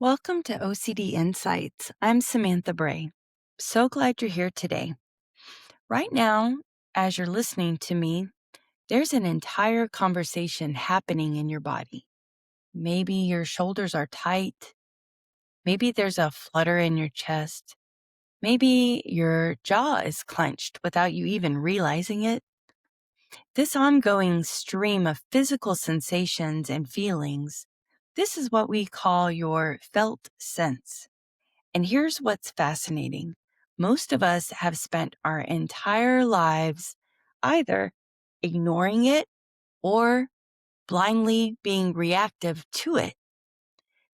Welcome to OCD Insights. I'm Samantha Bray. So glad you're here today. Right now, as you're listening to me, there's an entire conversation happening in your body. Maybe your shoulders are tight. Maybe there's a flutter in your chest. Maybe your jaw is clenched without you even realizing it. This ongoing stream of physical sensations and feelings, this is what we call your felt sense. And here's what's fascinating. Most of us have spent our entire lives either ignoring it or blindly being reactive to it.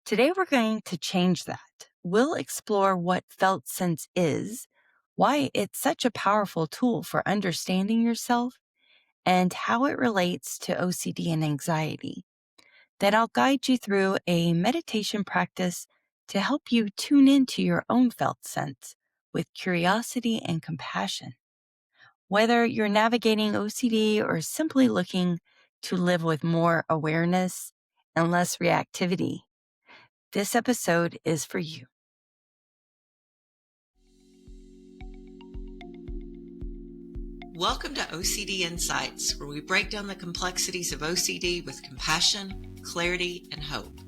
Today, we're going to change that. We'll explore what felt sense is, why it's such a powerful tool for understanding yourself, and how it relates to OCD and anxiety. Then I'll guide you through a meditation practice to help you tune into your own felt sense with curiosity and compassion. Whether you're navigating OCD or simply looking to live with more awareness and less reactivity, this episode is for you. Welcome to OCD Insights, where we break down the complexities of OCD with compassion, clarity, and hope.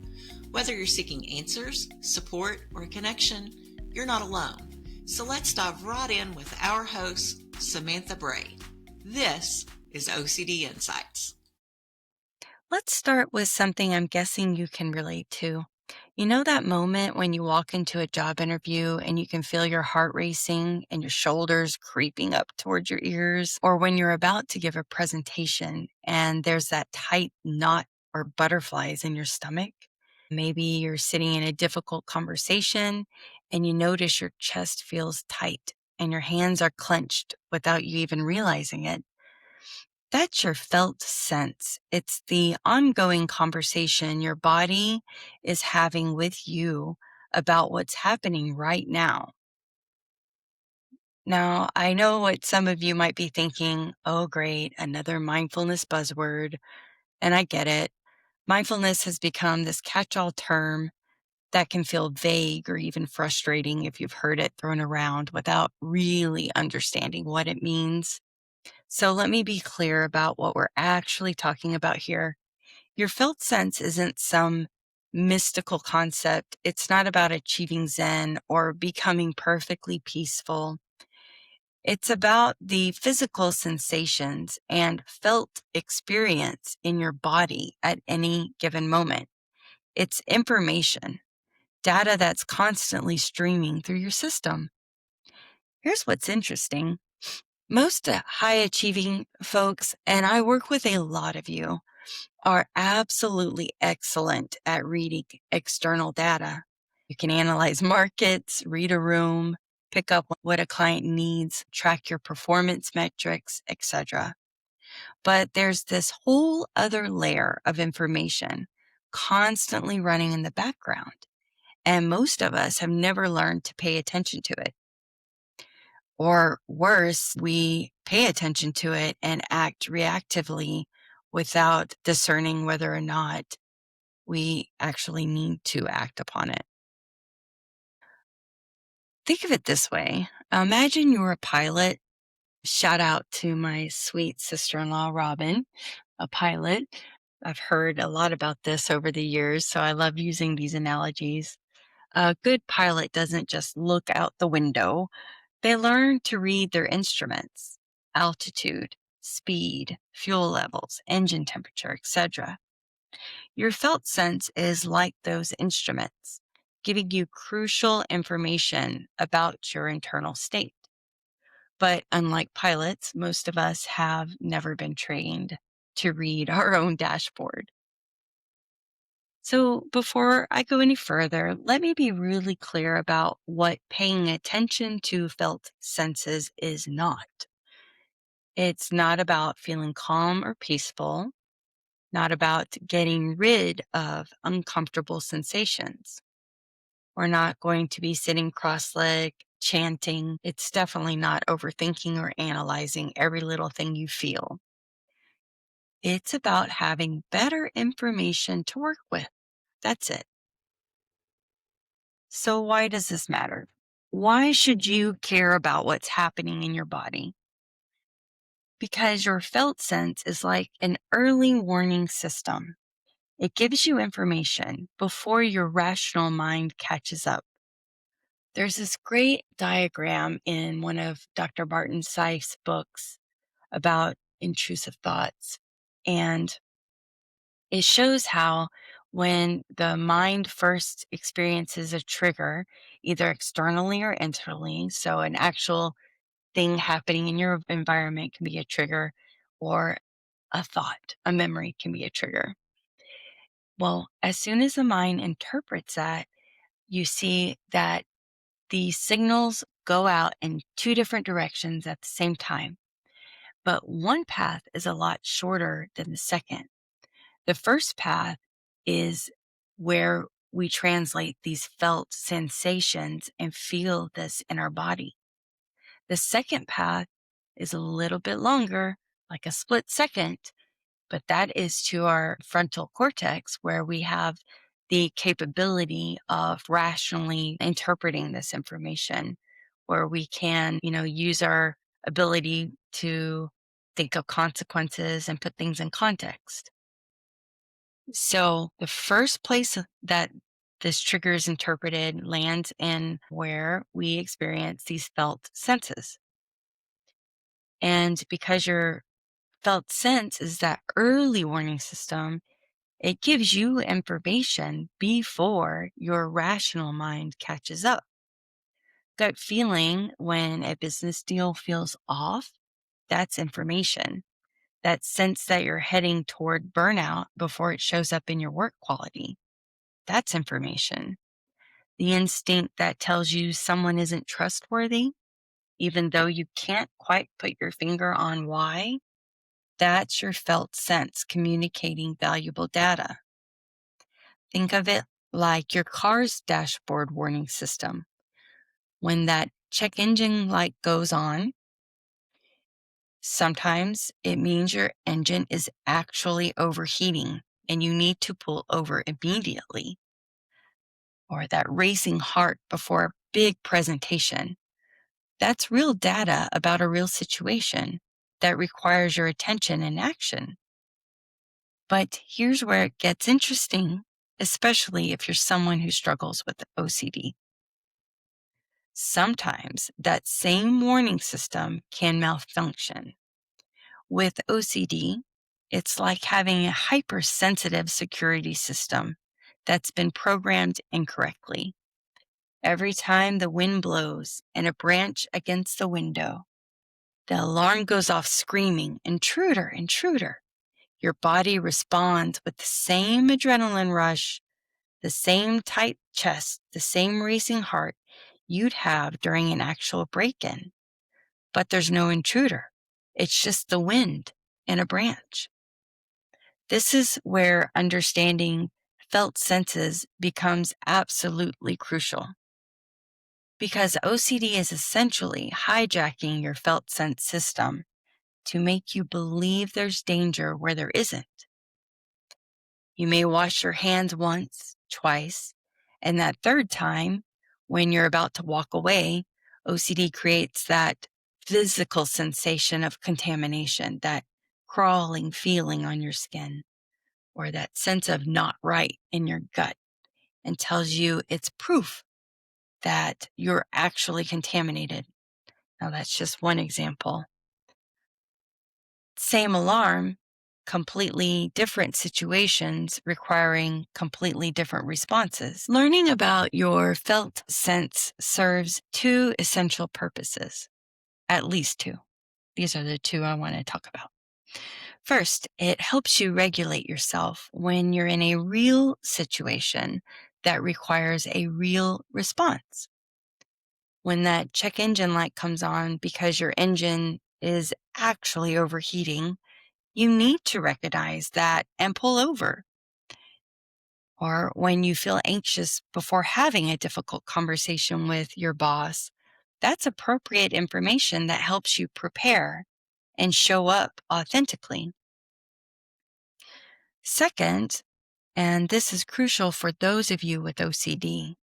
Whether you're seeking answers, support, or a connection, you're not alone. So let's dive right in with our host, Samantha Bray. This is OCD Insights. Let's start with something I'm guessing you can relate to. You know that moment when you walk into a job interview and you can feel your heart racing and your shoulders creeping up towards your ears? Or when you're about to give a presentation and there's that tight knot or butterflies in your stomach? Maybe you're sitting in a difficult conversation and you notice your chest feels tight and your hands are clenched without you even realizing it. That's your felt sense. It's the ongoing conversation your body is having with you about what's happening right now. Now, I know what some of you might be thinking, oh, great, another mindfulness buzzword. And I get it. Mindfulness has become this catch-all term that can feel vague or even frustrating if you've heard it thrown around without really understanding what it means. So let me be clear about what we're actually talking about here. Your felt sense isn't some mystical concept. It's not about achieving Zen or becoming perfectly peaceful. It's about the physical sensations and felt experience in your body at any given moment. It's information, data that's constantly streaming through your system. Here's what's interesting. Most high achieving folks, and I work with a lot of you, are absolutely excellent at reading external data. You can analyze markets, read a room, pick up what a client needs, track your performance metrics, etc. But there's this whole other layer of information constantly running in the background, and most of us have never learned to pay attention to it. Or worse, we pay attention to it and act reactively without discerning whether or not we actually need to act upon it. Think of it this way. Imagine you're a pilot. Shout out to my sweet sister-in-law, Robin, a pilot. I've heard a lot about this over the years, so I love using these analogies. A good pilot doesn't just look out the window. They learn to read their instruments, altitude, speed, fuel levels, engine temperature, etc. Your felt sense is like those instruments, giving you crucial information about your internal state. But unlike pilots, most of us have never been trained to read our own dashboard. So before I go any further, let me be really clear about what paying attention to felt senses is not. It's not about feeling calm or peaceful, not about getting rid of uncomfortable sensations. We're not going to be sitting cross-legged, chanting. It's definitely not overthinking or analyzing every little thing you feel. It's about having better information to work with. That's it. So, why does this matter? Why should you care about what's happening in your body? Because your felt sense is like an early warning system. It gives you information before your rational mind catches up. There's this great diagram in one of Dr. Barton Seiff's books about intrusive thoughts. And it shows how when the mind first experiences a trigger, either externally or internally, so an actual thing happening in your environment can be a trigger, or a thought, a memory can be a trigger. Well, as soon as the mind interprets that, you see that the signals go out in two different directions at the same time. But one path is a lot shorter than the second. The first path is where we translate these felt sensations and feel this in our body. The second path is a little bit longer, like a split second, but that is to our frontal cortex where we have the capability of rationally interpreting this information, where we can, use our ability to think of consequences and put things in context. So the first place that this trigger is interpreted lands in where we experience these felt senses. And because your felt sense is that early warning system, it gives you information before your rational mind catches up. Gut feeling when a business deal feels off, that's information. That sense that you're heading toward burnout before it shows up in your work quality, that's information. The instinct that tells you someone isn't trustworthy, even though you can't quite put your finger on why, that's your felt sense communicating valuable data. Think of it like your car's dashboard warning system. When that check engine light goes on, sometimes it means your engine is actually overheating and you need to pull over immediately. Or that racing heart before a big presentation. That's real data about a real situation that requires your attention and action. But here's where it gets interesting, especially if you're someone who struggles with OCD. Sometimes that same warning system can malfunction. With OCD, it's like having a hypersensitive security system that's been programmed incorrectly. Every time the wind blows and a branch against the window, the alarm goes off screaming, "Intruder, intruder." Your body responds with the same adrenaline rush, the same tight chest, the same racing heart you'd have during an actual break-in. But there's no intruder. It's just the wind and a branch. This is where understanding felt senses becomes absolutely crucial. Because OCD is essentially hijacking your felt sense system to make you believe there's danger where there isn't. You may wash your hands once, twice, and that third time, when you're about to walk away, OCD creates that physical sensation of contamination, that crawling feeling on your skin, or that sense of not right in your gut, and tells you it's proof that you're actually contaminated. Now, that's just one example. Same alarm, completely different situations requiring completely different responses. Learning about your felt sense serves two essential purposes, at least two. These are the two I want to talk about. First, it helps you regulate yourself when you're in a real situation that requires a real response. When that check engine light comes on because your engine is actually overheating, you need to recognize that and pull over. Or when you feel anxious before having a difficult conversation with your boss, that's appropriate information that helps you prepare and show up authentically. Second, and this is crucial for those of you with OCD,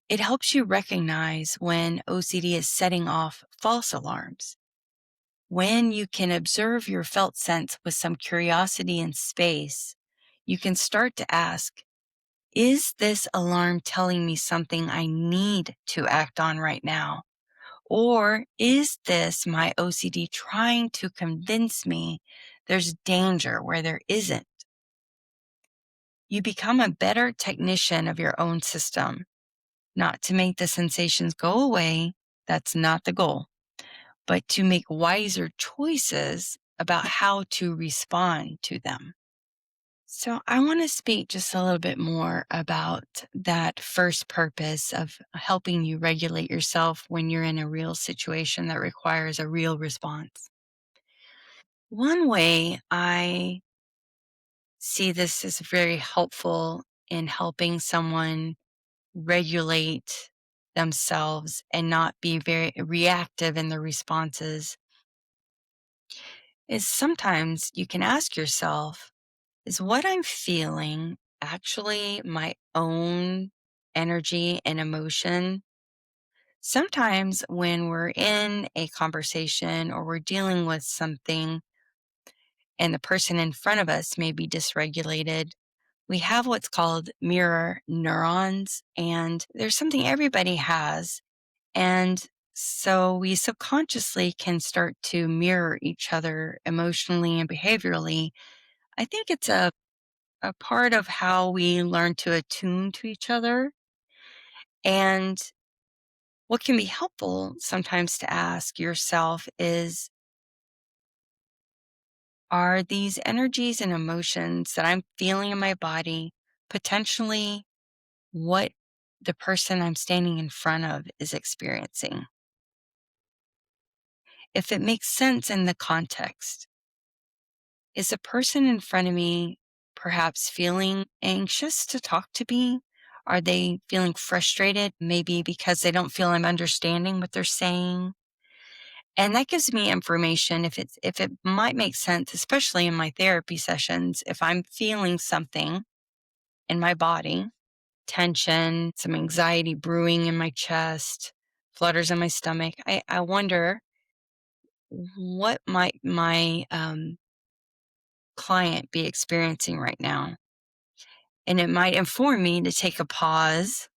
It helps you recognize when OCD is setting off false alarms. When you can observe your felt sense with some curiosity and space, you can start to ask, is this alarm telling me something I need to act on right now? Or is this my OCD trying to convince me there's danger where there isn't? You become a better technician of your own system, not to make the sensations go away. That's not the goal, but to make wiser choices about how to respond to them. So I want to speak just a little bit more about that first purpose of helping you regulate yourself when you're in a real situation that requires a real response. One way I see this as very helpful in helping someone regulate themselves and not be very reactive in their responses is sometimes you can ask yourself, is what I'm feeling actually my own energy and emotion? Sometimes when we're in a conversation or we're dealing with something and the person in front of us may be dysregulated, we have what's called mirror neurons, and there's something everybody has. And so we subconsciously can start to mirror each other emotionally and behaviorally. I think it's a part of how we learn to attune to each other. And what can be helpful sometimes to ask yourself is, are these energies and emotions that I'm feeling in my body potentially what the person I'm standing in front of is experiencing? If it makes sense in the context, is the person in front of me perhaps feeling anxious to talk to me? Are they feeling frustrated, maybe because they don't feel I'm understanding what they're saying? And that gives me information if it might make sense, especially in my therapy sessions, if I'm feeling something in my body, tension, some anxiety brewing in my chest, flutters in my stomach. I wonder what might my client be experiencing right now. And it might inform me to take a pause,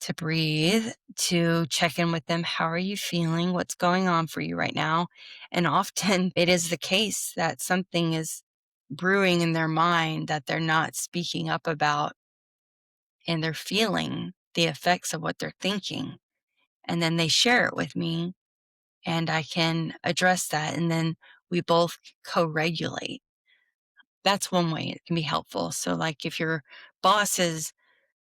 to breathe, to check in with them. How are you feeling? What's going on for you right now? And often it is the case that something is brewing in their mind that they're not speaking up about, and they're feeling the effects of what they're thinking. And then they share it with me, and I can address that. And then we both co regulate. That's one way it can be helpful. So, like, if your boss is,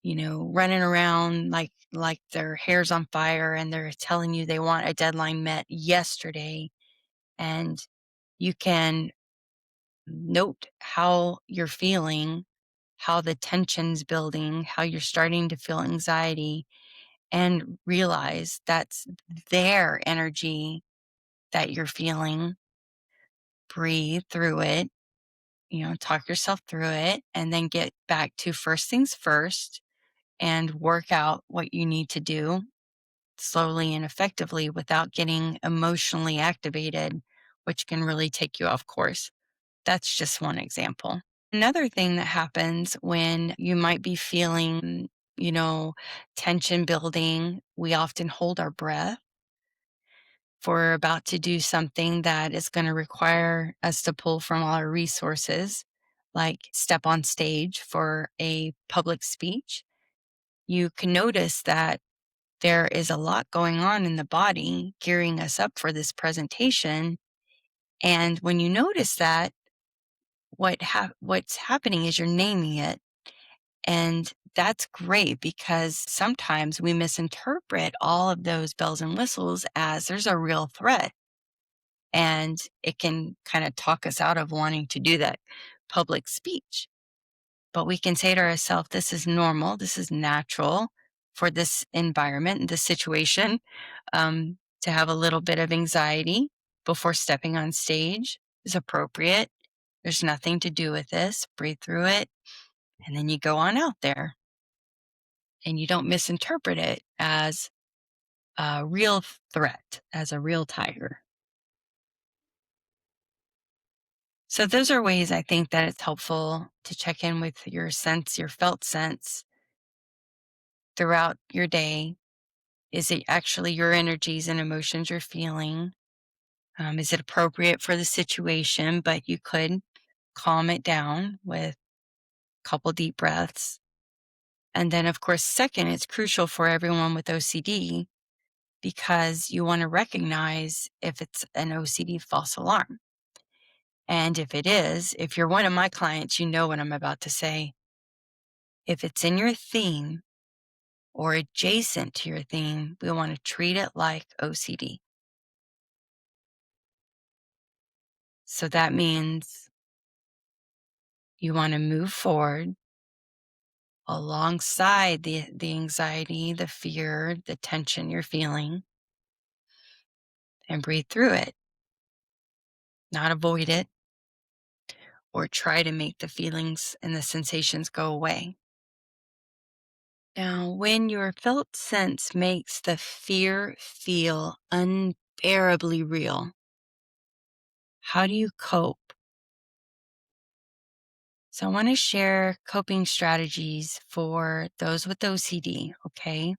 running around like their hair's on fire and they're telling you they want a deadline met yesterday, and you can note how you're feeling, how the tension's building, how you're starting to feel anxiety, and realize that's their energy that you're feeling. Breathe through it, talk yourself through it, and then get back to first things first and work out what you need to do slowly and effectively without getting emotionally activated, which can really take you off course. That's just one example. Another thing that happens when you might be feeling, you know, tension building, we often hold our breath for we're about to do something that is going to require us to pull from all our resources, like step on stage for a public speech. You can notice that there is a lot going on in the body gearing us up for this presentation. And when you notice that, what's happening is you're naming it. And that's great because sometimes we misinterpret all of those bells and whistles as there's a real threat. And it can kind of talk us out of wanting to do that public speech. But we can say to ourselves, this is normal, this is natural for this environment and this situation, to have a little bit of anxiety before stepping on stage is appropriate. There's nothing to do with this. Breathe through it, and then you go on out there. and you don't misinterpret it as a real threat, as a real tiger. So those are ways I think that it's helpful to check in with your sense, your felt sense throughout your day. Is it actually your energies and emotions you're feeling? Is it appropriate for the situation? But you could calm it down with a couple deep breaths. And then, of course, second, it's crucial for everyone with OCD because you want to recognize if it's an OCD false alarm. And if it is, if you're one of my clients, you know what I'm about to say. If it's in your theme or adjacent to your theme, we want to treat it like OCD. So that means you want to move forward alongside the anxiety, the fear, the tension you're feeling, and breathe through it, not avoid it or try to make the feelings and the sensations go away. Now, when your felt sense makes the fear feel unbearably real, how do you cope? So, I want to share coping strategies for those with OCD, okay?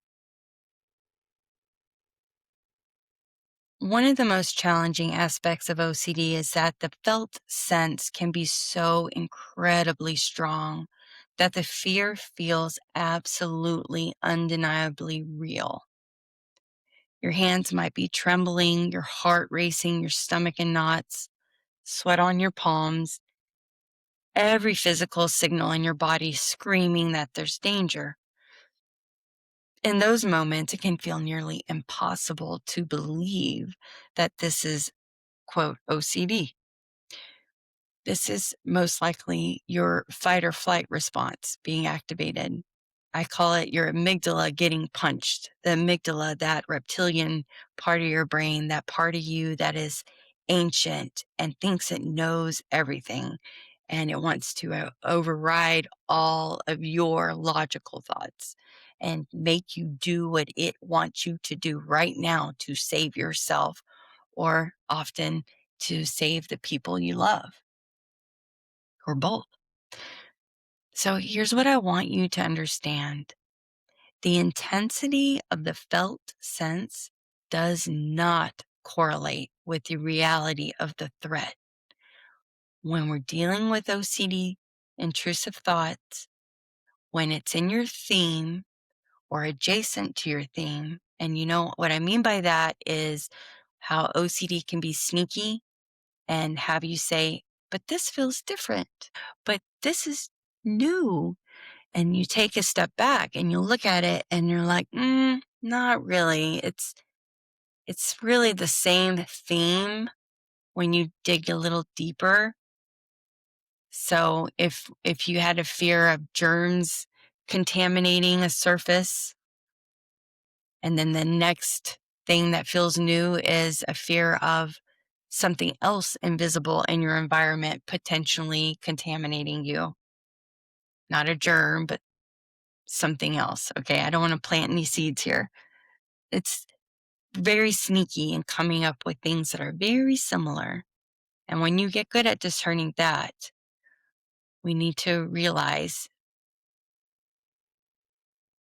One of the most challenging aspects of OCD is that the felt sense can be so incredibly strong that the fear feels absolutely undeniably real. Your hands might be trembling, your heart racing, your stomach in knots, sweat on your palms, every physical signal in your body screaming that there's danger. In those moments, it can feel nearly impossible to believe that this is, quote, OCD. This is most likely your fight or flight response being activated. I call it your amygdala getting punched. The amygdala, that reptilian part of your brain, that part of you that is ancient and thinks it knows everything. And it wants to override all of your logical thoughts and make you do what it wants you to do right now to save yourself or often to save the people you love or both. So here's what I want you to understand. The intensity of the felt sense does not correlate with the reality of the threat. When we're dealing with OCD intrusive thoughts, when it's in your theme or adjacent to your theme, and you know what I mean by that is how OCD can be sneaky and have you say, but this feels different, but this is new. And you take a step back and you look at it and you're like, not really. It's really the same theme when you dig a little deeper. So if you had a fear of germs contaminating a surface, and then the next thing that feels new is a fear of something else invisible in your environment potentially contaminating you. Not a germ, but something else. Okay, I don't want to plant any seeds here. It's very sneaky in coming up with things that are very similar. And when you get good at discerning that, we need to realize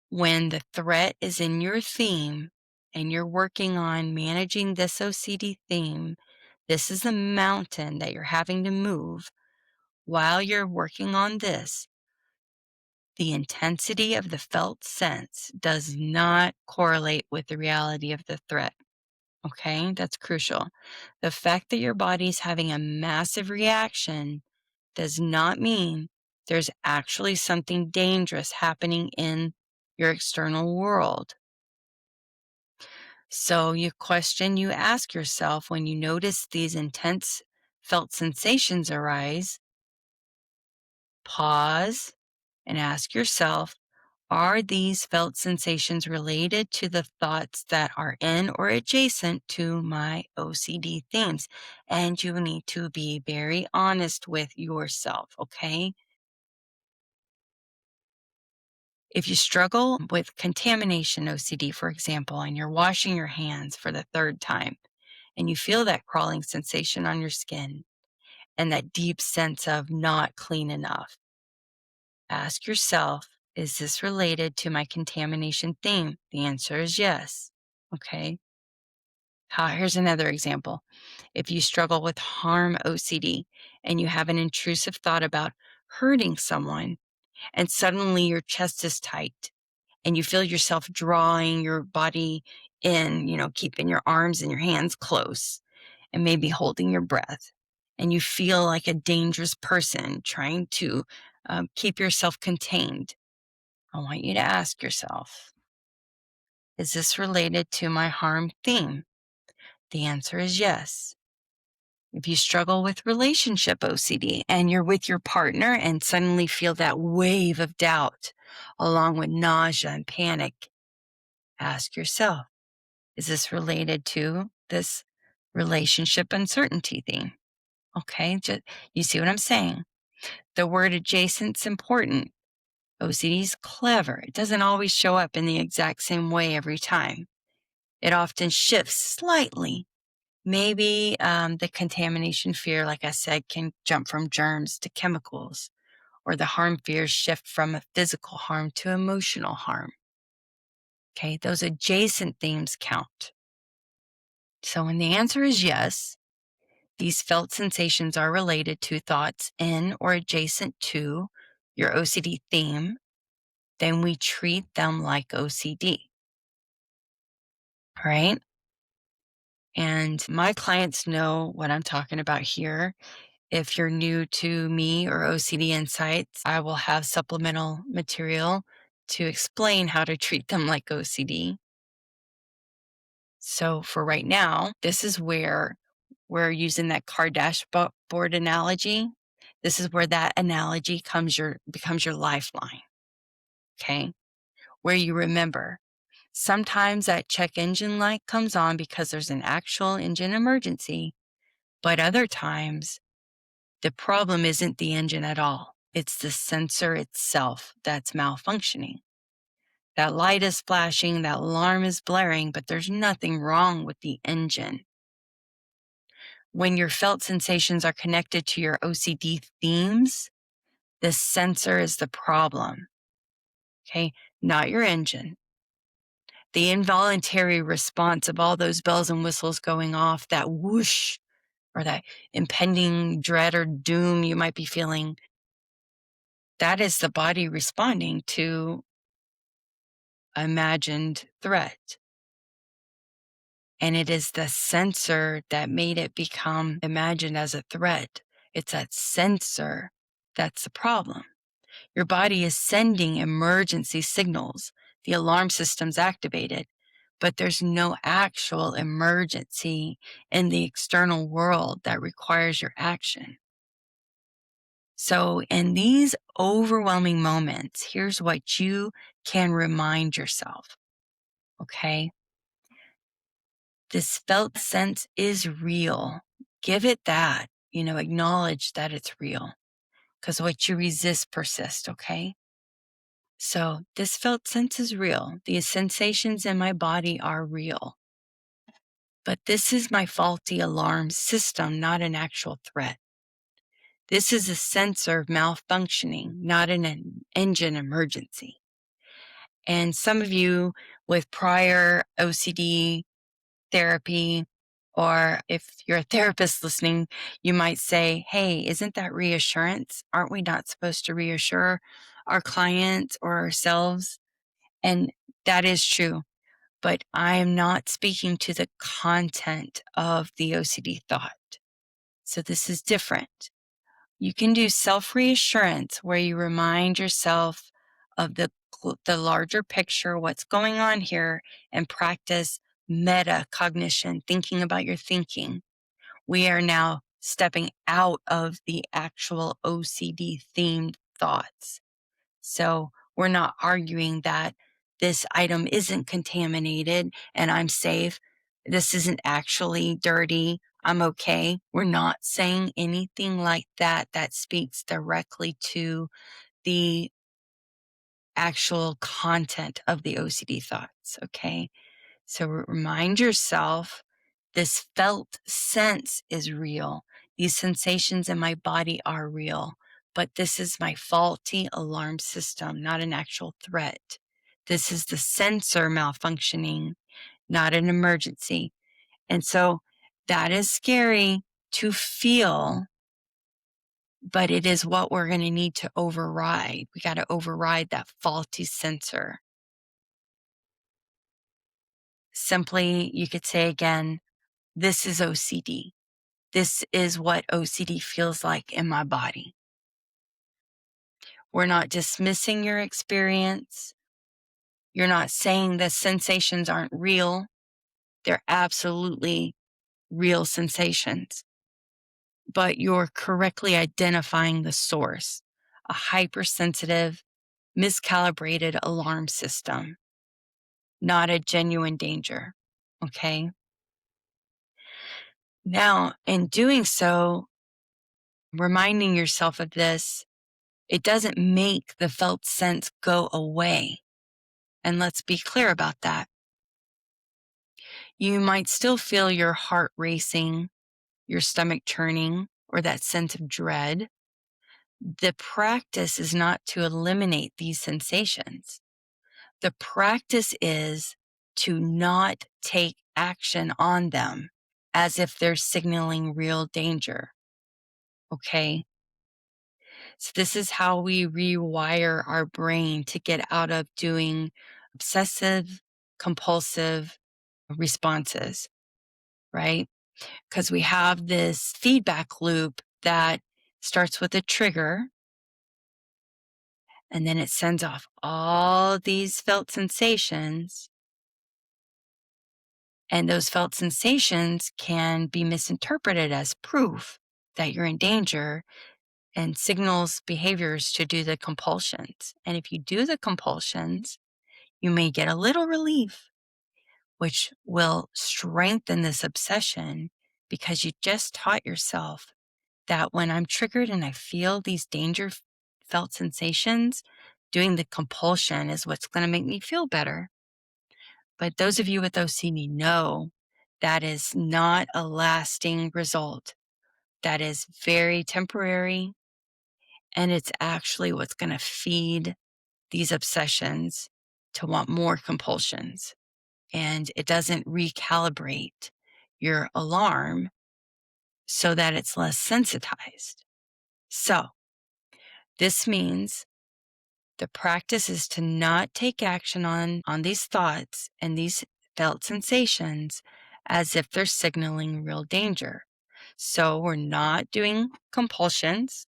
when the threat is in your theme and you're working on managing this OCD theme, this is the mountain that you're having to move. While you're working on this, the intensity of the felt sense does not correlate with the reality of the threat. Okay, that's crucial. The fact that your body's having a massive reaction does not mean there's actually something dangerous happening in your external world. So, your question you ask yourself when you notice these intense felt sensations arise, pause and ask yourself, are these felt sensations related to the thoughts that are in or adjacent to my OCD themes? And you need to be very honest with yourself, okay? If you struggle with contamination OCD, for example, and you're washing your hands for the third time, and you feel that crawling sensation on your skin and that deep sense of not clean enough, ask yourself, is this related to my contamination theme? The answer is yes. Okay. Here's another example. If you struggle with harm OCD and you have an intrusive thought about hurting someone, and suddenly your chest is tight and you feel yourself drawing your body in, keeping your arms and your hands close and maybe holding your breath, and you feel like a dangerous person trying to keep yourself contained, I want you to ask yourself, is this related to my harm theme? The answer is yes. If you struggle with relationship OCD and you're with your partner and suddenly feel that wave of doubt along with nausea and panic, ask yourself, is this related to this relationship uncertainty theme? Okay, you see what I'm saying? The word adjacent's important. OCD is clever. It doesn't always show up in the exact same way every time. It often shifts slightly. Maybe the contamination fear, like I said, can jump from germs to chemicals, or the harm fears shift from a physical harm to emotional harm. Okay, those adjacent themes count. So when the answer is yes, these felt sensations are related to thoughts in or adjacent to your OCD theme, then we treat them like OCD. All right? And my clients know what I'm talking about here. If you're new to me or OCD Insights, I will have supplemental material to explain how to treat them like OCD. So for right now, this is where we're using that car dashboard analogy. This is where that analogy becomes your lifeline. Okay? Where you remember, sometimes that check engine light comes on because there's an actual engine emergency, but other times the problem isn't the engine at all. It's the sensor itself that's malfunctioning. That light is flashing, that alarm is blaring, but there's nothing wrong with the engine. When your felt sensations are connected to your OCD themes, the sensor is the problem, okay? Not your engine. The involuntary response of all those bells and whistles going off, that whoosh, or that impending dread or doom you might be feeling, that is the body responding to imagined threat. And it is the sensor that made it become imagined as a threat. It's that sensor that's the problem. Your body is sending emergency signals. The alarm system's activated, but there's no actual emergency in the external world that requires your action. So in these overwhelming moments, here's what you can remind yourself, okay? This felt sense is real. Give it that, acknowledge that it's real, because what you resist persists, okay? So this felt sense is real. These sensations in my body are real. But this is my faulty alarm system, not an actual threat. This is a sensor malfunctioning, not an engine emergency. And some of you with prior OCD therapy, or if you're a therapist listening, you might say, hey, isn't that reassurance? Aren't we not supposed to reassure our clients or ourselves? And that is true. But I am not speaking to the content of the OCD thought. So this is different. You can do self-reassurance where you remind yourself of the larger picture, what's going on here, and practice metacognition, thinking about your thinking. We are now stepping out of the actual OCD themed thoughts. So we're not arguing that this item isn't contaminated and I'm safe. This isn't actually dirty. I'm okay. We're not saying anything like that that speaks directly to the actual content of the OCD thoughts, okay? So remind yourself this felt sense is real. These sensations in my body are real, but this is my faulty alarm system, not an actual threat. This is the sensor malfunctioning, not an emergency. And so that is scary to feel, but it is what we're going to need to override. We got to override that faulty sensor. Simply, you could say again, this is OCD. This is what OCD feels like in my body. We're not dismissing your experience. You're not saying the sensations aren't real. They're absolutely real sensations. But you're correctly identifying the source, a hypersensitive, miscalibrated alarm system, not a genuine danger. Okay? Now, in doing so, reminding yourself of this, it doesn't make the felt sense go away. And let's be clear about that. You might still feel your heart racing, your stomach churning, or that sense of dread. The practice is not to eliminate these sensations. The practice is to not take action on them as if they're signaling real danger. Okay? So this is how we rewire our brain to get out of doing obsessive, compulsive responses, right? Because we have this feedback loop that starts with a trigger and then it sends off all these felt sensations. And those felt sensations can be misinterpreted as proof that you're in danger and signals behaviors to do the compulsions. And if you do the compulsions, you may get a little relief, which will strengthen this obsession because you just taught yourself that when I'm triggered and I feel these danger felt sensations, doing the compulsion is what's going to make me feel better. But those of you with OCD know that is not a lasting result. That is very temporary. And it's actually what's going to feed these obsessions to want more compulsions. And it doesn't recalibrate your alarm so that it's less sensitized. So this means the practice is to not take action on these thoughts and these felt sensations as if they're signaling real danger. So we're not doing compulsions.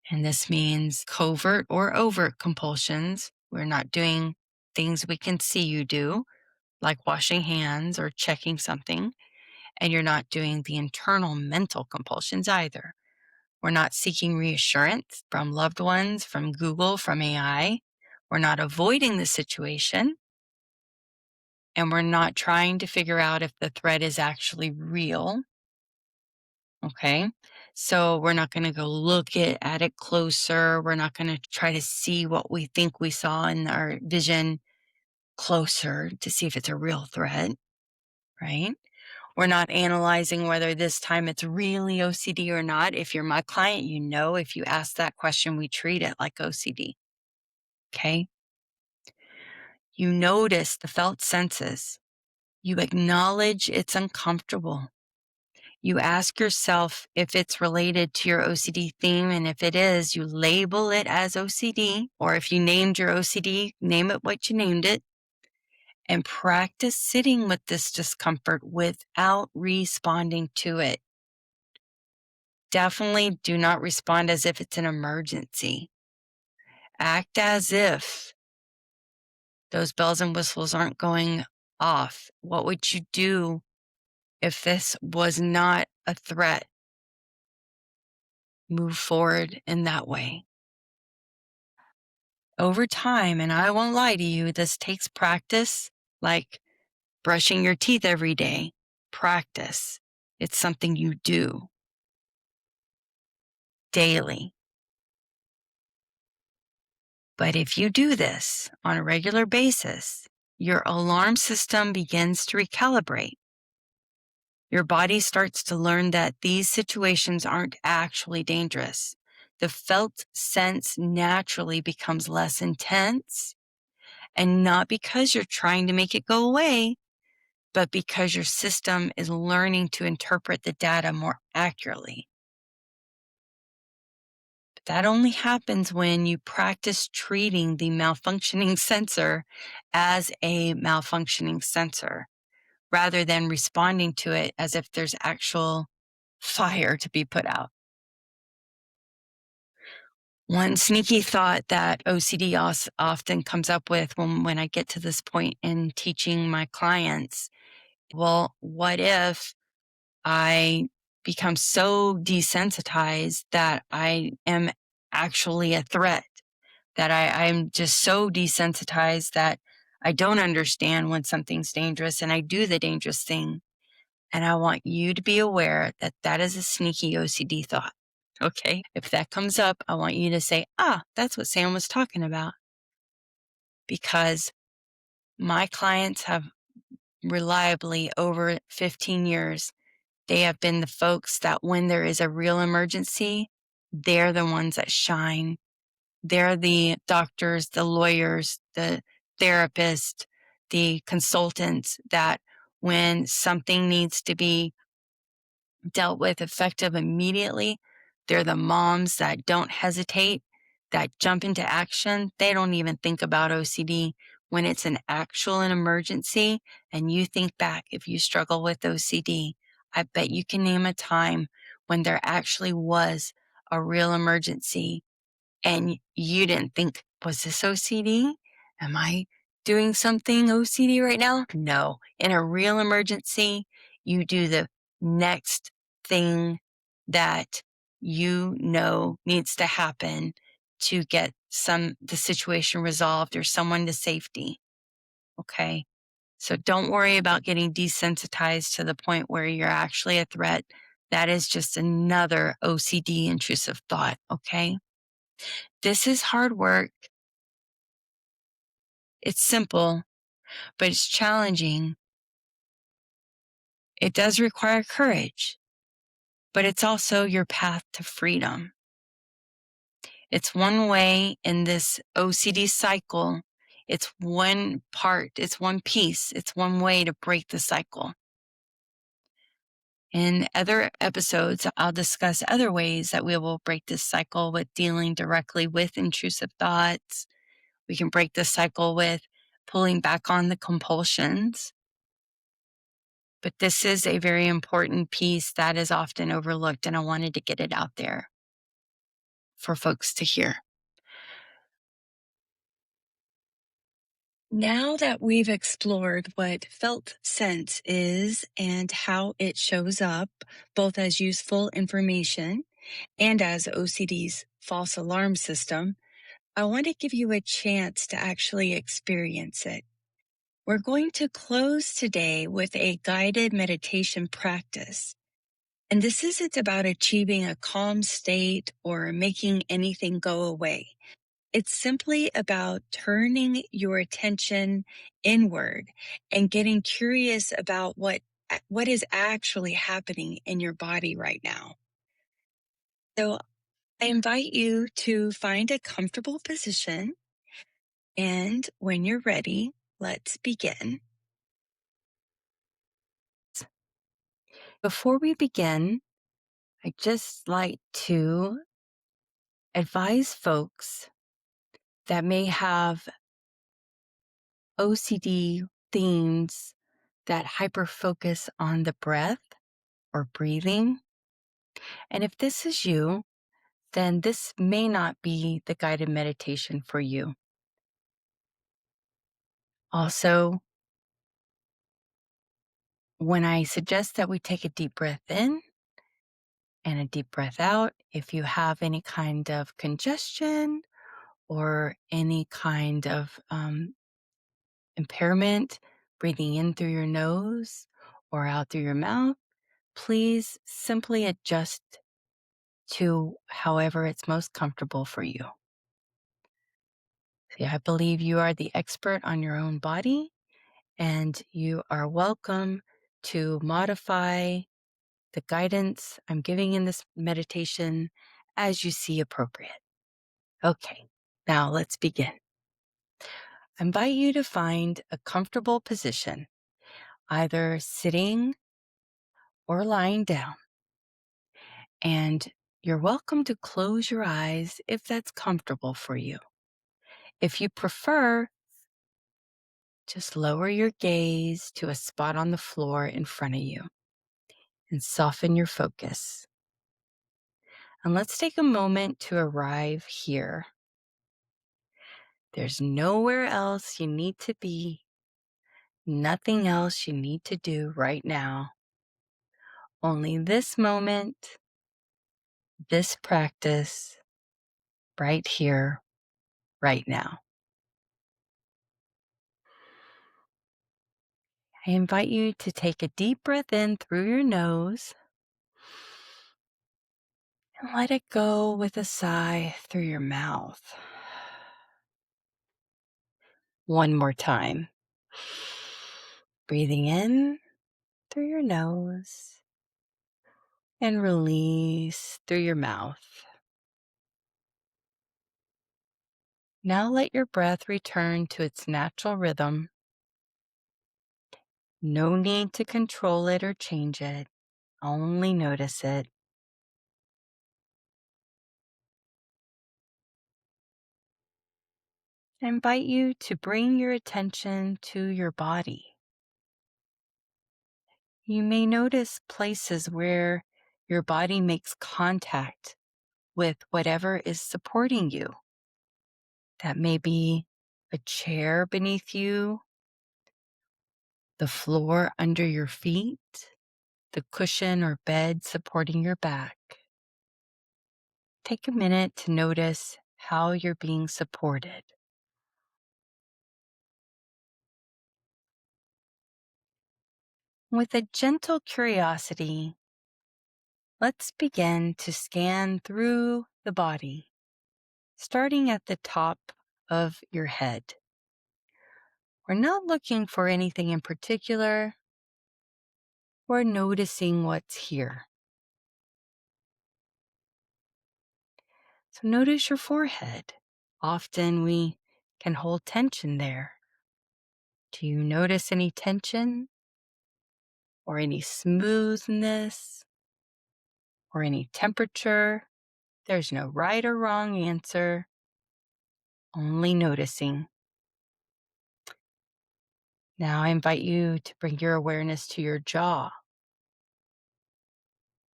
And this means covert or overt compulsions. We're not doing things we can see you do, like washing hands or checking something. And you're not doing the internal mental compulsions either. We're not seeking reassurance from loved ones, from Google, from AI. We're not avoiding the situation. And we're not trying to figure out if the threat is actually real. Okay. So we're not going to go look at it closer. We're not going to try to see what we think we saw in our vision closer to see if it's a real threat. Right. We're not analyzing whether this time it's really OCD or not. If you're my client, you know, if you ask that question, we treat it like OCD. Okay. You notice the felt senses. You acknowledge it's uncomfortable. You ask yourself if it's related to your OCD theme. And if it is, you label it as OCD. Or if you named your OCD, name it what you named it. And practice sitting with this discomfort without responding to it. Definitely do not respond as if it's an emergency. Act as if those bells and whistles aren't going off. What would you do if this was not a threat? Move forward in that way. Over time, and I won't lie to you, this takes practice, like brushing your teeth every day. Practice. It's something you do daily. But if you do this on a regular basis, your alarm system begins to recalibrate. Your body starts to learn that these situations aren't actually dangerous. The felt sense naturally becomes less intense, and not because you're trying to make it go away, but because your system is learning to interpret the data more accurately. But that only happens when you practice treating the malfunctioning sensor as a malfunctioning sensor, rather than responding to it as if there's actual fire to be put out. One sneaky thought that OCD often comes up with when I get to this point in teaching my clients, well, what if I become so desensitized that I am actually a threat, that I'm just so desensitized that I don't understand when something's dangerous and I do the dangerous thing. And I want you to be aware that that is a sneaky OCD thought. Okay. If that comes up, I want you to say, that's what Sam was talking about. Because my clients have reliably over 15 years, they have been the folks that when there is a real emergency, they're the ones that shine. They're the doctors, the lawyers, the therapists, the consultants that when something needs to be dealt with effective immediately, they're the moms that don't hesitate, that jump into action. They don't even think about OCD when it's an actual emergency. And you think back, if you struggle with OCD, I bet you can name a time when there actually was a real emergency and you didn't think, was this OCD? Am I doing something OCD right now? No. In a real emergency, you do the next thing that you know needs to happen to get the situation resolved or someone to safety. Okay. So don't worry about getting desensitized to the point where you're actually a threat. That is just another OCD intrusive thought. Okay. This is hard work. It's simple, but it's challenging. It does require courage, but it's also your path to freedom. It's one way in this OCD cycle. It's one part, it's one piece, it's one way to break the cycle. In other episodes, I'll discuss other ways that we will break this cycle with dealing directly with intrusive thoughts. We can break the cycle with pulling back on the compulsions. But this is a very important piece that is often overlooked, and I wanted to get it out there for folks to hear. Now that we've explored what felt sense is and how it shows up, both as useful information and as OCD's false alarm system, I want to give you a chance to actually experience it. We're going to close today with a guided meditation practice. And this isn't about achieving a calm state or making anything go away. It's simply about turning your attention inward and getting curious about what is actually happening in your body right now. So I invite you to find a comfortable position. And when you're ready, let's begin. Before we begin, I'd just like to advise folks that may have OCD themes that hyper-focus on the breath or breathing. And if this is you, then this may not be the guided meditation for you. Also, when I suggest that we take a deep breath in and a deep breath out, if you have any kind of congestion or any kind of impairment, breathing in through your nose or out through your mouth, please simply adjust to however it's most comfortable for you. See, I believe you are the expert on your own body, and you are welcome to modify the guidance I'm giving in this meditation as you see appropriate. Okay, now let's begin. I invite you to find a comfortable position, either sitting or lying down, and you're welcome to close your eyes if that's comfortable for you. If you prefer, just lower your gaze to a spot on the floor in front of you and soften your focus. And let's take a moment to arrive here. There's nowhere else you need to be, nothing else you need to do right now. Only this moment, this practice, right here, right now. I invite you to take a deep breath in through your nose and let it go with a sigh through your mouth. One more time. Breathing in through your nose and release through your mouth. Now let your breath return to its natural rhythm. No need to control it or change it. Only notice it. I invite you to bring your attention to your body. You may notice places where your body makes contact with whatever is supporting you. That may be a chair beneath you, the floor under your feet, the cushion or bed supporting your back. Take a minute to notice how you're being supported. With a gentle curiosity, let's begin to scan through the body, starting at the top of your head. We're not looking for anything in particular. We're noticing what's here. So notice your forehead. Often we can hold tension there. Do you notice any tension or any smoothness or any temperature? There's no right or wrong answer, only noticing. Now I invite you to bring your awareness to your jaw.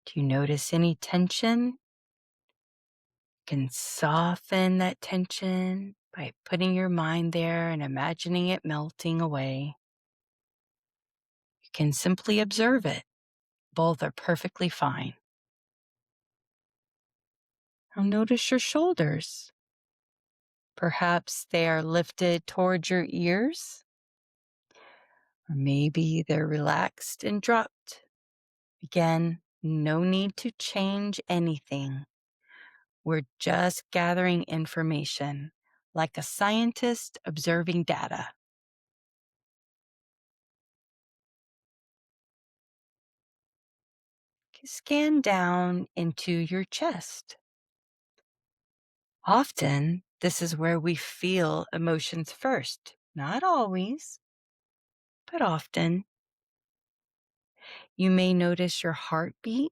Do you notice any tension? You can soften that tension by putting your mind there and imagining it melting away. You can simply observe it. Both are perfectly fine. Now notice your shoulders. Perhaps they are lifted towards your ears, or maybe they're relaxed and dropped. Again, no need to change anything. We're just gathering information, like a scientist observing data. Scan down into your chest. Often, this is where we feel emotions first. Not always, but often. You may notice your heartbeat.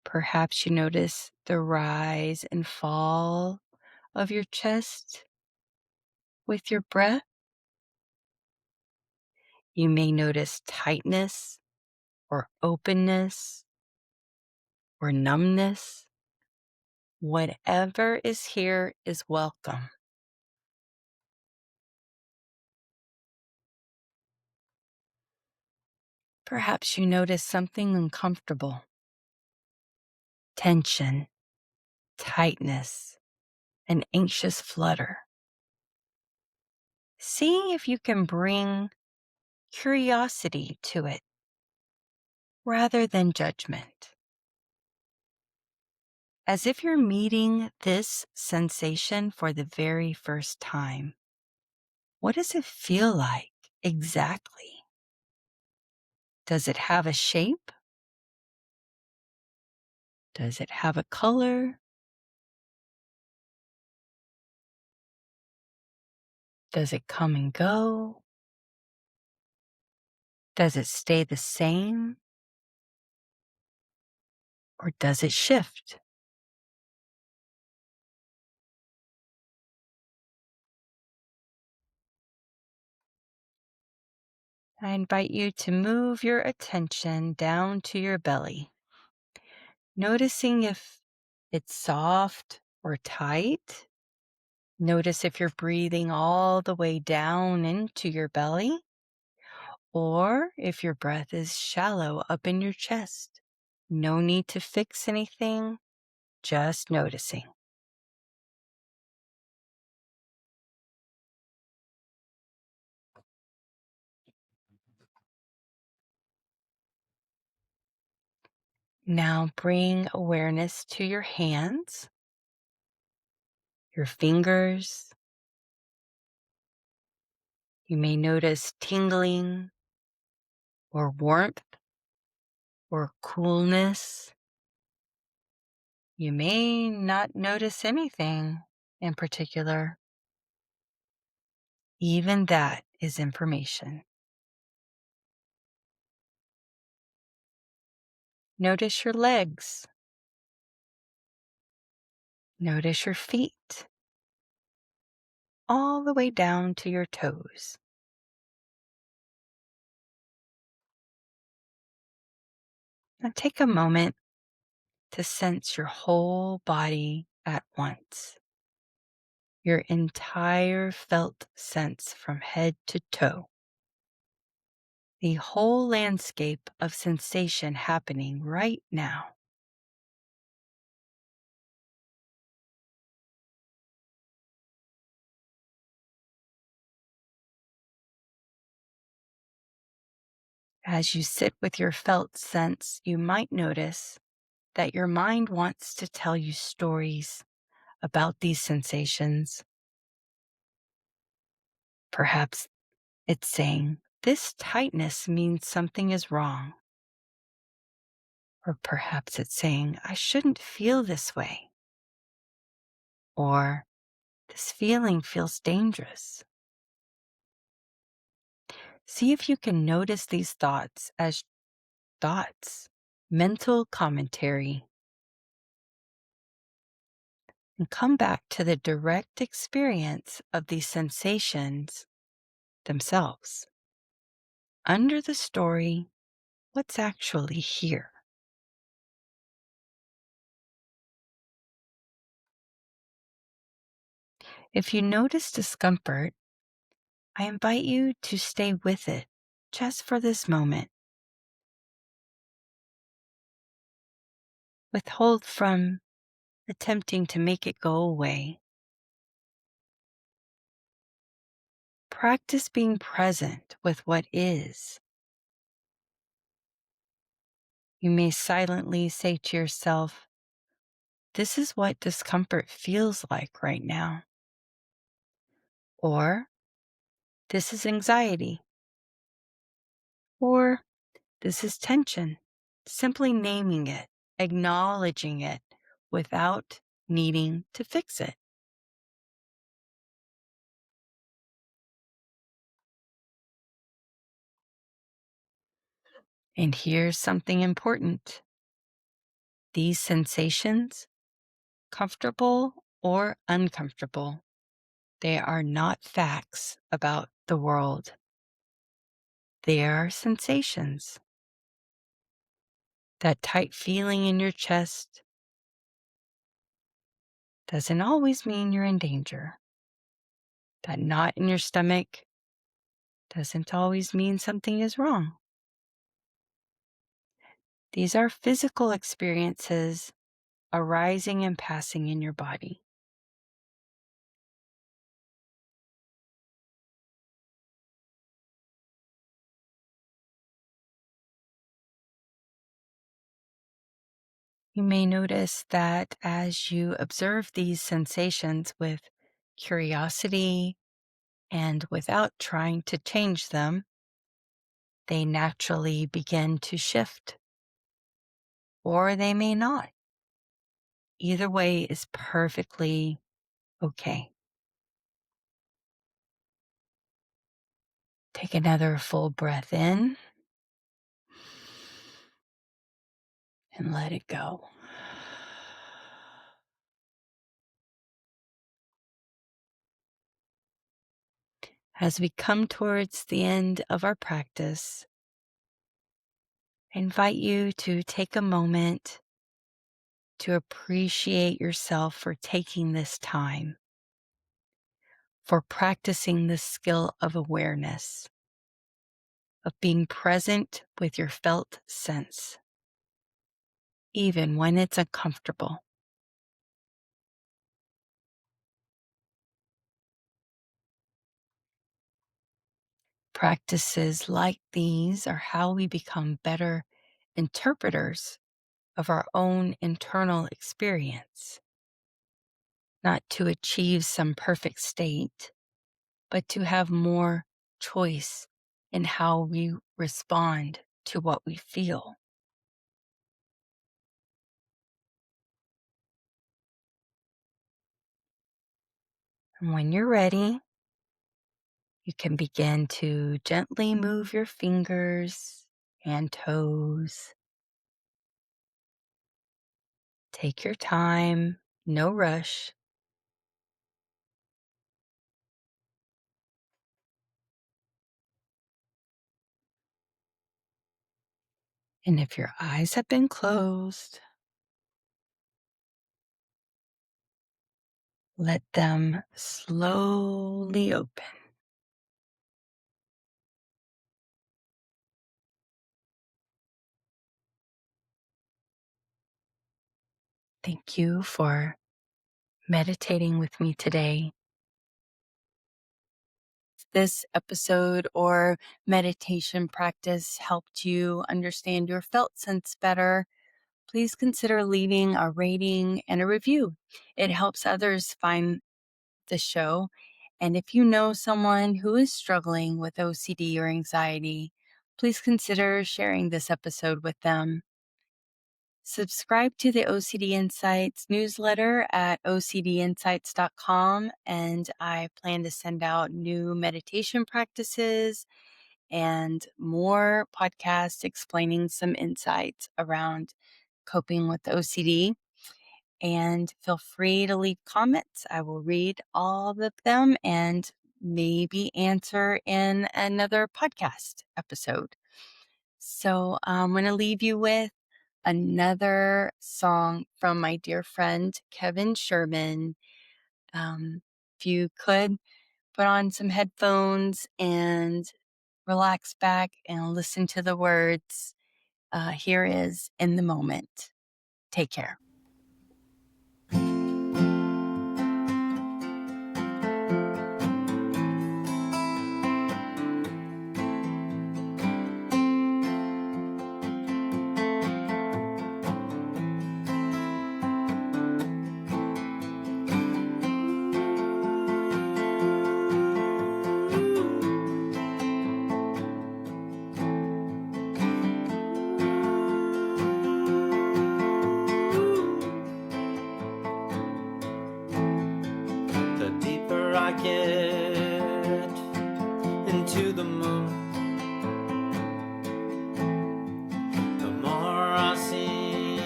Perhaps you notice the rise and fall of your chest with your breath. You may notice tightness or openness or numbness. Whatever is here is welcome. Perhaps you notice something uncomfortable, tension, tightness, an anxious flutter. See if you can bring curiosity to it rather than judgment. as if you're meeting this sensation for the very first time. What does it feel like exactly? Does it have a shape? Does it have a color? Does it come and go? Does it stay the same? Or does it shift? I invite you to move your attention down to your belly, noticing if it's soft or tight. Notice if you're breathing all the way down into your belly or if your breath is shallow up in your chest. No need to fix anything, just noticing. Now bring awareness to your hands, your fingers. You may notice tingling or warmth or coolness. You may not notice anything in particular. Even that is information. Notice your legs. Notice your feet, all the way down to your toes. Now take a moment to sense your whole body at once. Your entire felt sense from head to toe. The whole landscape of sensation happening right now. As you sit with your felt sense, you might notice that your mind wants to tell you stories about these sensations. Perhaps it's saying, this tightness means something is wrong. Or perhaps it's saying, I shouldn't feel this way. Or this feeling feels dangerous. See if you can notice these thoughts as thoughts, mental commentary, and come back to the direct experience of these sensations themselves. Under the story, what's actually here? If you notice discomfort, I invite you to stay with it just for this moment. Withhold from attempting to make it go away. Practice being present with what is. You may silently say to yourself, this is what discomfort feels like right now. Or, this is anxiety. Or, this is tension. Simply naming it, acknowledging it without needing to fix it. And here's something important. These sensations, comfortable or uncomfortable, they are not facts about the world. They are sensations. That tight feeling in your chest doesn't always mean you're in danger. That knot in your stomach doesn't always mean something is wrong. These are physical experiences arising and passing in your body. You may notice that as you observe these sensations with curiosity and without trying to change them, they naturally begin to shift, or they may not. Either way is perfectly okay. Take another full breath in and let it go. As we come towards the end of our practice, I invite you to take a moment to appreciate yourself for taking this time, for practicing the skill of awareness, of being present with your felt sense, even when it's uncomfortable. Practices like these are how we become better interpreters of our own internal experience, not to achieve some perfect state, but to have more choice in how we respond to what we feel. And when you're ready, you can begin to gently move your fingers and toes. Take your time, no rush. And if your eyes have been closed, let them slowly open. Thank you for meditating with me today. If this episode or meditation practice helped you understand your felt sense better, please consider leaving a rating and a review. It helps others find the show. And if you know someone who is struggling with OCD or anxiety, please consider sharing this episode with them. Subscribe to the OCD Insights newsletter at ocdinsights.com, and I plan to send out new meditation practices and more podcasts explaining some insights around coping with OCD. And feel free to leave comments. I will read all of them and maybe answer in another podcast episode. So I'm going to leave you with another song from my dear friend, Kevin Sherman. If you could put on some headphones and relax back and listen to the words, here is In the Moment. Take care. The deeper I get into the moon, the more I seem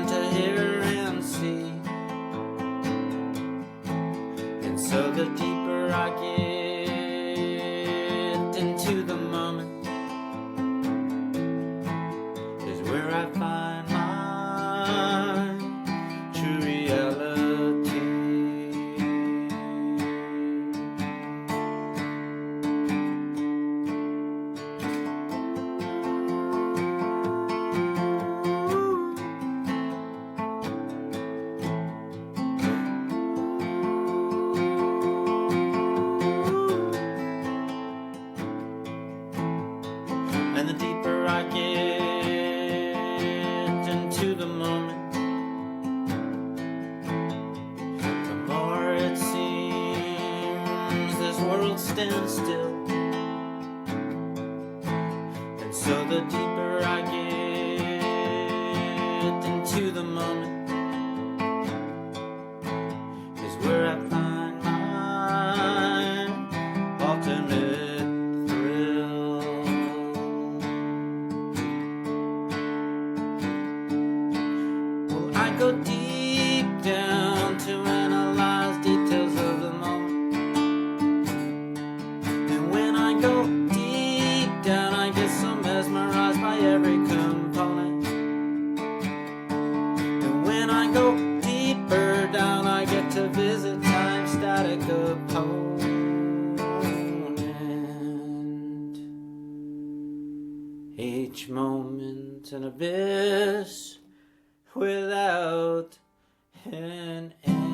to hear and see. And so the deeper I get into the moment is where I find my true reality. won't stand still. And so the deeper I get into the moment is where I find my ultimate thrill. Well, I go deep down to analyze details of the moment. And when I go deep down, I get so mesmerized by every component. And when I go deeper down, I get to visit time's static opponent. Each moment an abyss without an end.